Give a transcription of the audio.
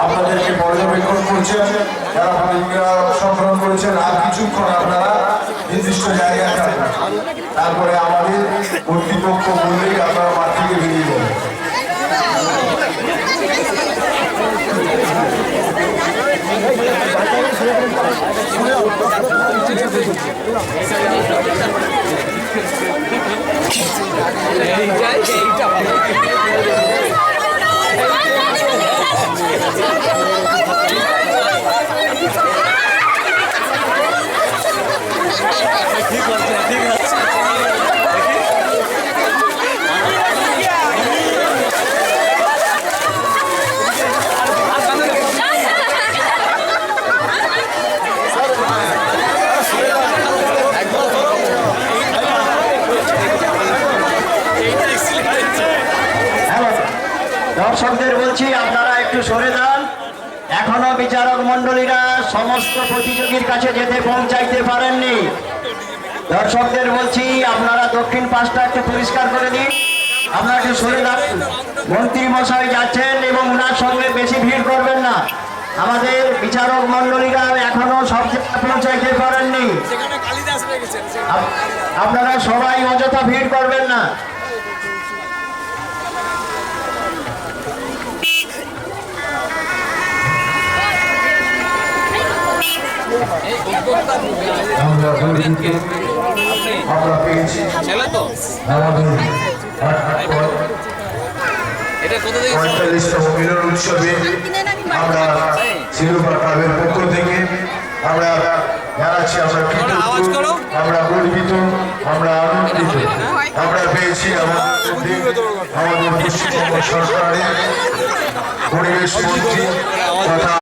আপনাদেরকে পর্যবেক্ষণ করছেন, যারা ভূমিকা অংশগ্রহণ করেছেন। আর কিছুক্ষণ আপনারা নির্দিষ্ট জায়গায় থাকবেন, তারপরে আমাদের কর্তৃপক্ষ বললেই আপনারা মাঠ থেকে বেরিয়ে যাবেন। দর্শকদের বলছি আপনারা একটু সরে যান। এখনো বিচারক মন্ডলীরা সমস্ত প্রতিযোগীর কাছে যেতে পৌঁছাইতে পারেননি। দর্শকদের বলছি আপনারা দক্ষিণ পাশটা একটু পরিষ্কার করে দিন। আপনারা একটু সরে যান। মন্ত্রী মশাই যাচ্ছেন এবং ওনার সঙ্গে বেশি ভিড় করবেন না। আমাদের বিচারক মন্ডলীরা এখনো সব জায়গায় পৌঁছাইতে পারেননি। আপনারা সবাই অযথা ভিড় করবেন না। আমরা পেয়েছি আমাদের 45তম মিলন উৎসবে আমরা সিলভার ক্লাবের পক্ষ থেকে আমরা জানাচ্ছি আমরা গর্বিত, আমরা আনন্দিত। আমরা পেয়েছি আমাদের পশ্চিমবঙ্গ সরকারের পরিবেশ মন্ত্রী তথা